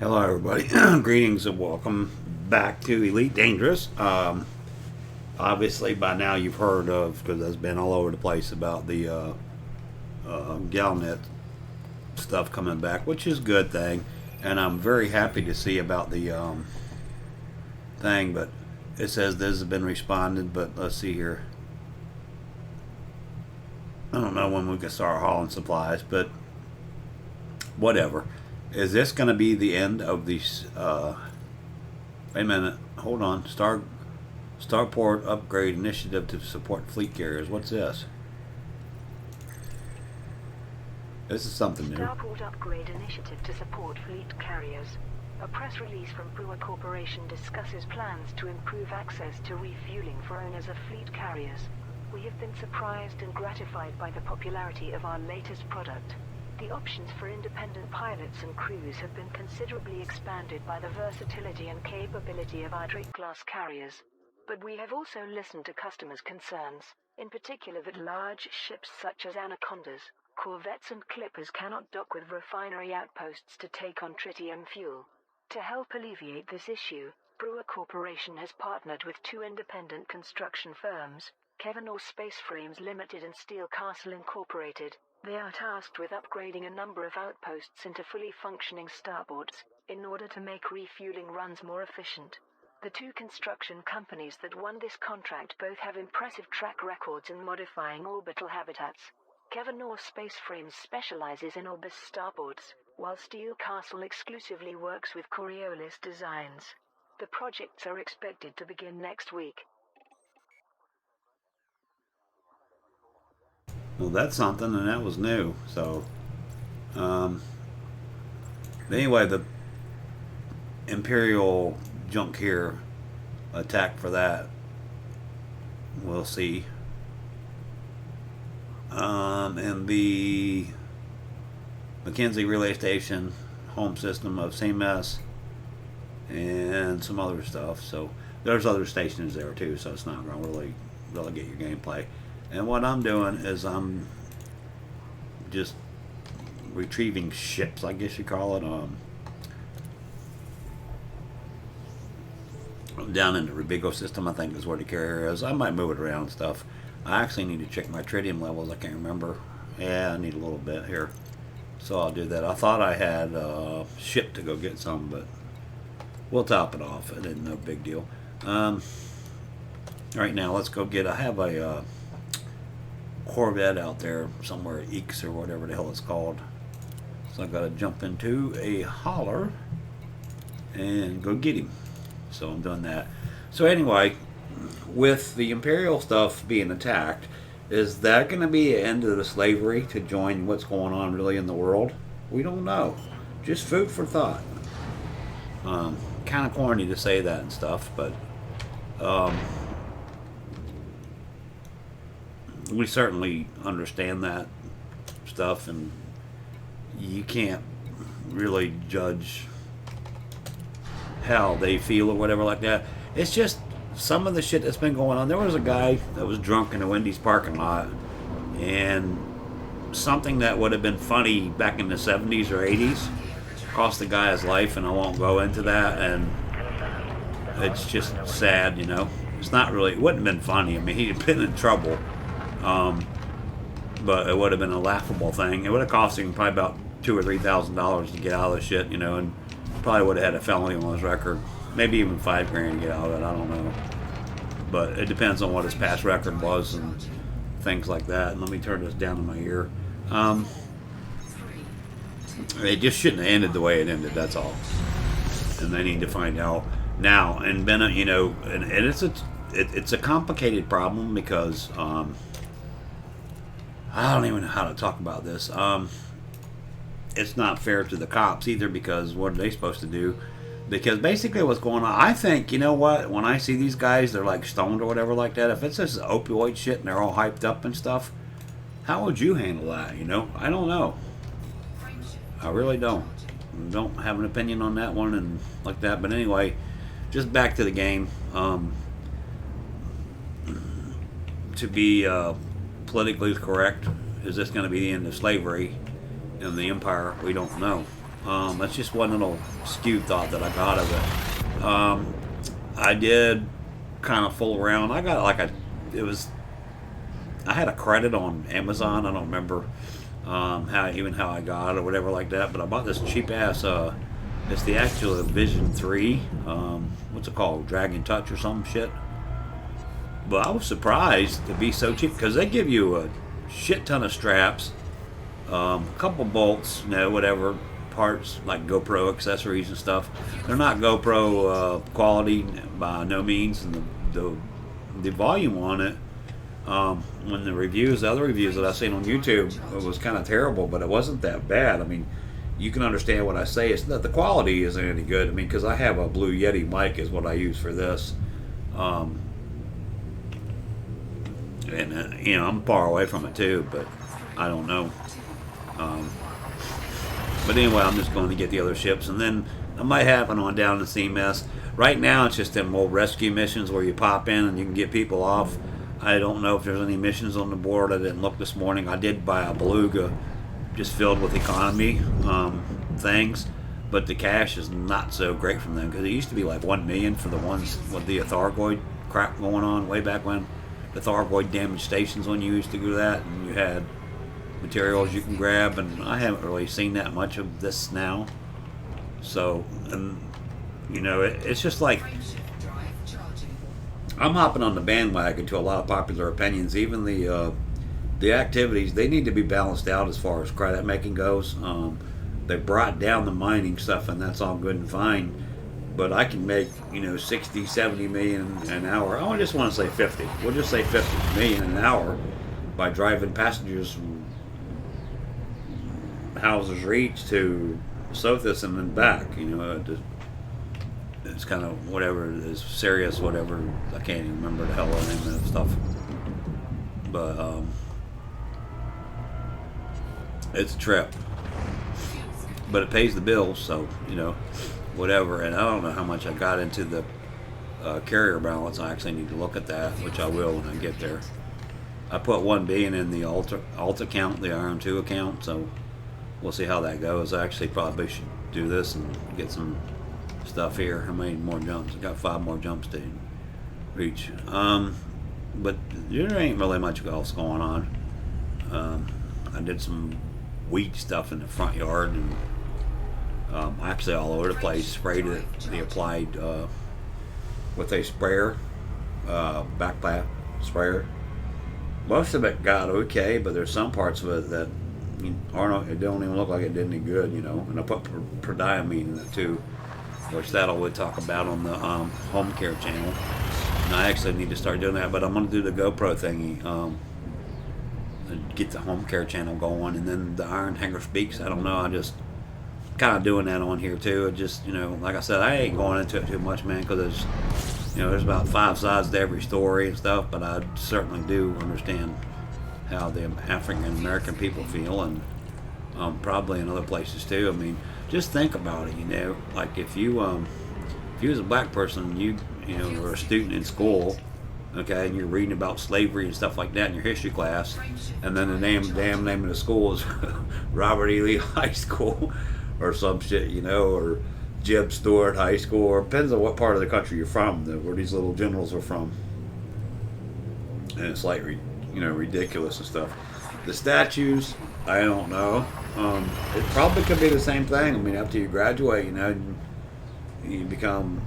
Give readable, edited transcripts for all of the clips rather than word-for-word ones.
Hello, everybody. Greetings and welcome back to Elite Dangerous. Obviously, by now you've heard of, because it's been all over the place, about the Galnet stuff coming back, which is a good thing. And I'm very happy to see about the thing, but it says this has been responded, but let's see here. I don't know when we can start hauling supplies, but whatever. Is this going to be the end of these? Wait a minute. Hold on. Starport upgrade initiative to support fleet carriers. What's this? This is something new. Starport upgrade initiative to support fleet carriers. A press release from Brewer Corporation discusses plans to improve access to refueling for owners of fleet carriers. We have been surprised and gratified by the popularity of our latest product. The options for independent pilots and crews have been considerably expanded by the versatility and capability of our Drake-class carriers. But we have also listened to customers' concerns, in particular that large ships such as Anacondas, corvettes and clippers cannot dock with refinery outposts to take on tritium fuel. To help alleviate this issue, Brewer Corporation has partnered with two independent construction firms, Kevlar Space Frames Limited and Steel Castle Incorporated. They are tasked with upgrading a number of outposts into fully functioning starports, in order to make refueling runs more efficient. The two construction companies that won this contract both have impressive track records in modifying orbital habitats. Kevlar Space Frames specializes in Orbis starports, while Steel Castle exclusively works with Coriolis designs. The projects are expected to begin next week. Well, that's something, and that was new. So, anyway, the Imperial junk here attack for that. We'll see. And the Mackenzie Relay Station, home system of CMS, and some other stuff. So there's other stations there too. So it's not going to really relegate your gameplay. And what I'm doing is I'm just retrieving ships, I guess you call it. Down in the Rubigo system, I think is where the carrier is. I might move it around and stuff. I actually need to check my tritium levels. I can't remember. Yeah, I need a little bit here. So I'll do that. I thought I had a ship to go get some, but we'll top it off. It isn't no big deal. Right now, let's go get... I have a... Corvette out there somewhere, Eeks or whatever the hell it's called. So I gotta jump into a holler and go get him. So I'm doing that. So anyway, with the Imperial stuff being attacked, is that going to be an end of the slavery to join what's going on really in the world? We don't know. Just food for thought. Kind of corny to say that and stuff, but we certainly understand that stuff, and you can't really judge how they feel or whatever like that. It's just some of the shit that's been going on. There was a guy that was drunk in a Wendy's parking lot, and something that would have been funny back in the 70s or 80s cost the guy his life, and I won't go into that, and it's just sad, you know. It's not really, it wouldn't have been funny. I mean, he'd been in trouble. But it would have been a laughable thing. It would have cost him probably about $2,000 or $3,000 to get out of the shit, you know, and probably would have had a felony on his record, maybe even $5,000 to get out of it. I don't know, but it depends on what his past record was and things like that. And let me turn this down in my ear. It just shouldn't have ended the way it ended. That's all. And they need to find out now. And Bennett, you know, and it's a complicated problem because. I don't even know how to talk about this. It's not fair to the cops either, because what are they supposed to do? Because basically what's going on, I think, you know what, when I see these guys, they're like stoned or whatever like that. If it's this opioid shit and they're all hyped up and stuff, how would you handle that, you know? I don't know. I really don't. Don't have an opinion on that one and like that. But anyway, just back to the game. To be... politically correct, is this going to be the end of slavery in the empire? We don't know. That's just one little skewed thought that I got of it. I did kind of fool around. I got like I had a credit on Amazon. I don't remember how I got it or whatever like that. But I bought this cheap ass. It's the actual Vision 3. What's it called? Dragon Touch or some shit. But I was surprised to be so cheap because they give you a shit ton of straps, a couple bolts, whatever parts like GoPro accessories and stuff. They're not GoPro quality by no means, and the volume on it. When the other reviews that I've seen on YouTube, it was kind of terrible, but it wasn't that bad. I mean, you can understand what I say. It's that the quality isn't any good. I mean, because I have a Blue Yeti mic is what I use for this. And I'm far away from it too, but I don't know. But anyway, I'm just going to get the other ships, and then I might happen on down to CMS. Right now, it's just them old rescue missions where you pop in and you can get people off. I don't know if there's any missions on the board. I didn't look this morning. I did buy a Beluga, just filled with economy things, but the cash is not so great from them because it used to be like 1 million for the ones with the Thargoid crap going on way back when. The Thargoid damaged stations when you used to do that, and you had materials you can grab, and I haven't really seen that much of this now. So, and it's just like I'm hopping on the bandwagon to a lot of popular opinions. Even the activities, they need to be balanced out as far as credit making goes. They brought down the mining stuff, and that's all good and fine. But I can make 60, 70 million an hour. I just want to say 50. We'll just say 50 million an hour by driving passengers from Houses Reach to Sothis and then back. It's kind of whatever it is, serious, whatever. I can't even remember the hell the name of that stuff. But it's a trip. But it pays the bills, so whatever. And I don't know how much I got into the carrier balance. I actually need to look at that, which I will when I get there. I put 1 billion in the alt account, the Iron 2 account, so we'll see how that goes. I actually probably should do this and get some stuff here. How many more jumps? I got 5 more jumps to reach. But there ain't really much else going on. I did some weed stuff in the front yard, and actually all over the place. Sprayed it, the applied with a sprayer, backpack sprayer. Most of it got okay, but there's some parts of it that it don't even look like it did any good, And I put prodiamine in it too, which we'll talk about on the home care channel. And I actually need to start doing that, but I'm going to do the GoPro thingy, and get the home care channel going, and then the Iron Hanger Speaks. I don't know, I just kind of doing that on here too. It just, like I said, I ain't going into it too much, man, because there's about 5 sides to every story and stuff, but I certainly do understand how the African American people feel, and probably in other places too. I mean, just think about it, like if you was a black person, you were a student in school, okay, and you're reading about slavery and stuff like that in your history class, and then the damn name of the school is Robert E. Lee High School or some shit, or Jeb Stuart High School, or depends on what part of the country you're from, where these little generals are from. And it's like, ridiculous and stuff. The statues, I don't know. It probably could be the same thing. I mean, after you graduate, you become,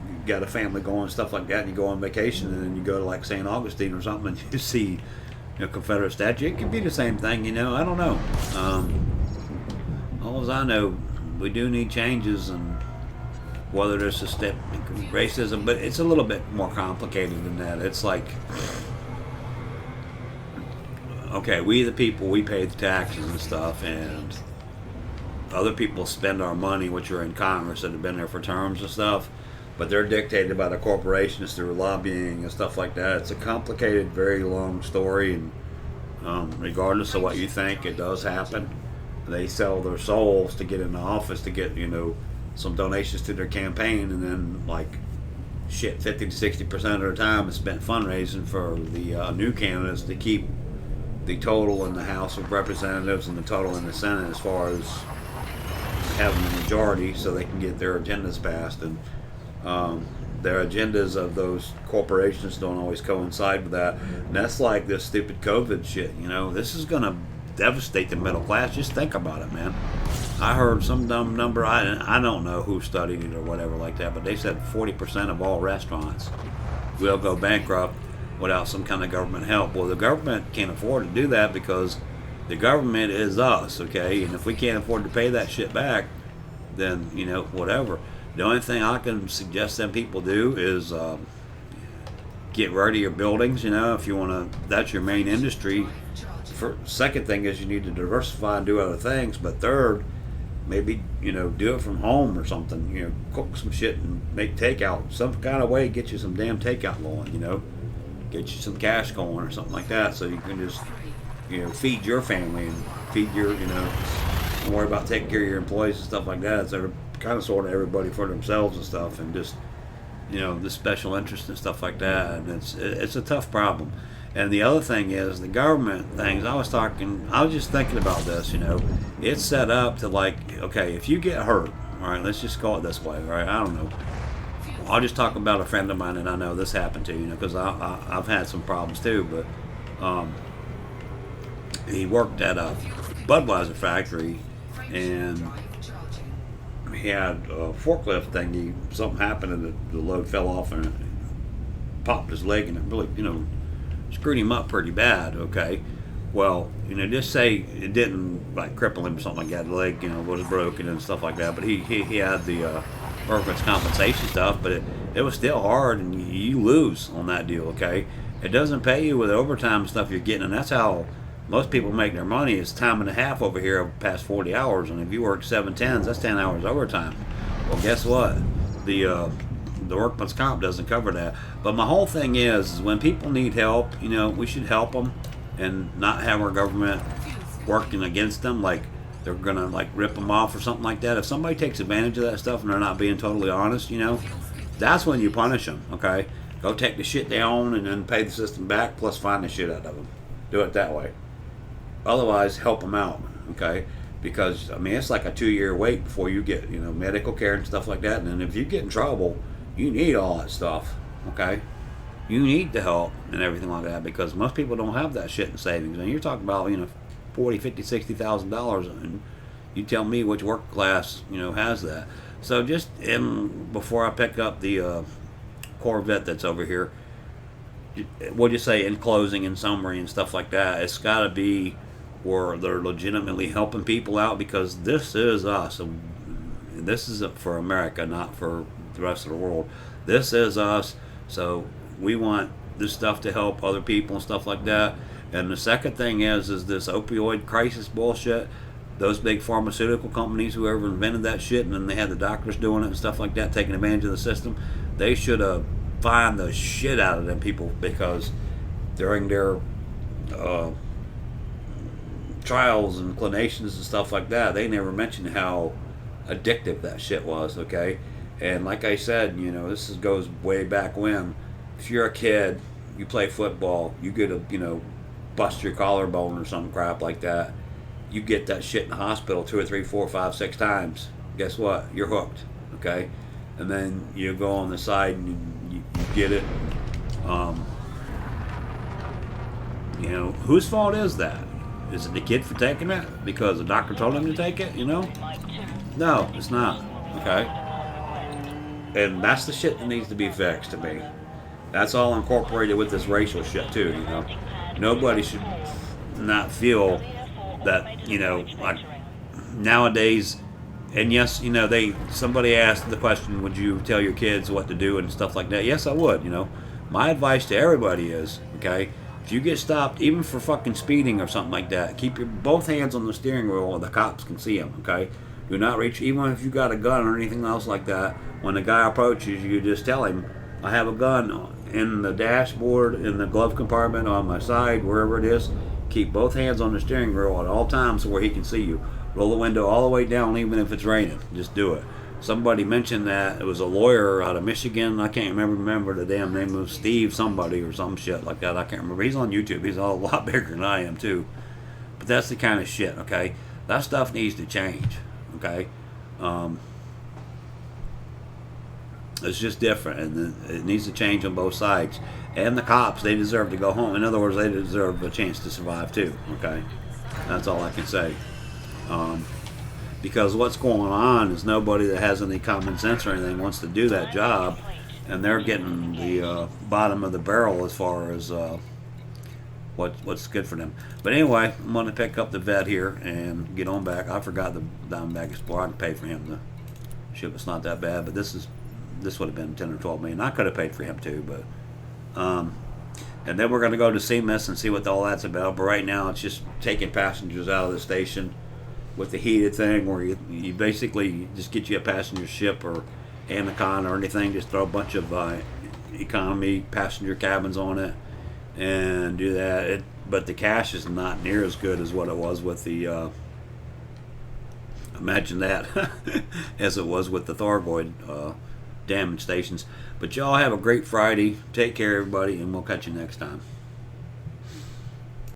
you got a family going, stuff like that, and you go on vacation, and then you go to like St. Augustine or something, and you see Confederate statue. It could be the same thing, I don't know. All as I know, we do need changes, and whether there's systemic racism, but it's a little bit more complicated than that. It's like, okay, we the people, we pay the taxes and stuff, and other people spend our money, which are in Congress that have been there for terms and stuff, but they're dictated by the corporations through lobbying and stuff like that. It's a complicated, very long story, and regardless of what you think, it does happen. They sell their souls to get in the office to get, some donations to their campaign, and then, like, 50 to 60% of their time is spent fundraising for the new candidates to keep the total in the House of Representatives and the total in the Senate as far as having the majority so they can get their agendas passed, and their agendas of those corporations don't always coincide with that. And that's like this stupid COVID shit. You know, this is gonna devastate the middle class. Just think about it, man. I heard some dumb number. I don't know who studied it or whatever like that, but they said 40% of all restaurants will go bankrupt without some kind of government help. Well, the government can't afford to do that because the government is us, okay? And if we can't afford to pay that shit back, then, you know, whatever. The only thing I can suggest them people do is get rid of your buildings, you know, if you want to, that's your main industry. Second thing is you need to diversify and do other things. But third, maybe, you know, do it from home or something. You know, cook some shit and make takeout. Some kind of way, get you some damn takeout going, you know. Get you some cash going or something like that so you can just, you know, feed your family and feed your, you know, don't worry about taking care of your employees and stuff like that. So kind of sort of everybody for themselves and stuff, and just, you know, the special interest and stuff like that. And it's a tough problem. And the other thing is the government things. I was just thinking about this, you know. It's set up to, like, okay, if you get hurt, all right, let's just call it this way, all right, I don't know. I'll just talk about a friend of mine that I know this happened to, you know, because I've had some problems too, but he worked at a Budweiser factory, and he had a forklift thing. Something happened and the load fell off and it popped his leg, and it really, you know, screwed him up pretty bad, okay? Well, you know, just say it didn't, like, cripple him or something like that. The leg, you know, was broken and stuff like that, but he had the workers' compensation stuff, but it was still hard, and you lose on that deal, okay? It doesn't pay you with overtime stuff you're getting, and that's how most people make their money, is time and a half over here past 40 hours, and if you work 7/10s, that's 10 hours overtime. Well, guess what? The workman's comp doesn't cover that. But my whole thing is when people need help, you know, we should help them and not have our government working against them, like they're gonna, like, rip them off or something like that. If somebody takes advantage of that stuff and they're not being totally honest, you know, that's when you punish them, okay? Go take the shit they own and then pay the system back, plus fine the shit out of them. Do it that way. Otherwise, help them out, okay? Because, I mean, it's like a 2-year wait before you get, you know, medical care and stuff like that. And then if you get in trouble, you need all that stuff, okay? You need the help and everything like that, because most people don't have that shit in savings. And you're talking about, you know, $40,000, $50,000, $60,000, and you tell me which work class, you know, has that. So just before I pick up the Corvette that's over here, what do you say in closing and summary and stuff like that? It's got to be where they're legitimately helping people out, because this is us. This is for America, not for the rest of the world. This is us. So we want this stuff to help other people and stuff like that. And the second thing is this opioid crisis bullshit. Those big pharmaceutical companies, whoever invented that shit, and then they had the doctors doing it and stuff like that, taking advantage of the system, they should have fined the shit out of them people, because during their trials and clinicians and stuff like that, they never mentioned how addictive that shit was, okay? And like I said, you know, this goes way back when. If you're a kid, you play football, you get a, you know, bust your collarbone or some crap like that, you get that shit in the hospital 2 or 3, 4, 5, 6 times. Guess what? You're hooked, okay? And then you go on the side and you get it. You know, whose fault is that? Is it the kid for taking it because the doctor told him to take it, you know? No, it's not, okay? And that's the shit that needs to be fixed to me. That's all incorporated with this racial shit too, you know? Nobody should not feel that, you know, like nowadays, and yes, you know, somebody asked the question, would you tell your kids what to do and stuff like that? Yes, I would, you know. My advice to everybody is, okay, if you get stopped, even for fucking speeding or something like that, keep your both hands on the steering wheel where the cops can see them, okay? Do not reach, even if you got a gun or anything else like that, when the guy approaches you, just tell him, I have a gun in the dashboard, in the glove compartment, on my side, wherever it is. Keep both hands on the steering wheel at all times where he can see you. Roll the window all the way down, even if it's raining. Just do it. Somebody mentioned that it was a lawyer out of Michigan. I can't remember the damn name of Steve somebody or some shit like that. I can't remember. He's on YouTube. He's a lot bigger than I am too. But that's the kind of shit, okay? That stuff needs to change, okay? It's just different, and it needs to change on both sides. And the cops, they deserve to go home. In other words, they deserve a chance to survive too. Okay, that's all I can say. Because what's going on is nobody that has any common sense or anything wants to do that job, and they're getting the bottom of the barrel as far as what's good for them. But anyway, I'm going to pick up the vet here and get on back. I forgot the Diamondback Explorer. I can pay for him. The ship is not that bad, but this would have been 10 or 12 million. I could have paid for him too, but and then we're going to go to CMS and see what all that's about. But right now, it's just taking passengers out of the station with the heated thing, where you basically just get you a passenger ship or Amicon or anything, just throw a bunch of economy passenger cabins on it and do that. But the cash is not near as good as what it was with the imagine that as it was with the Thargoid damage stations. But y'all have a great Friday. Take care, everybody, and we'll catch you next time.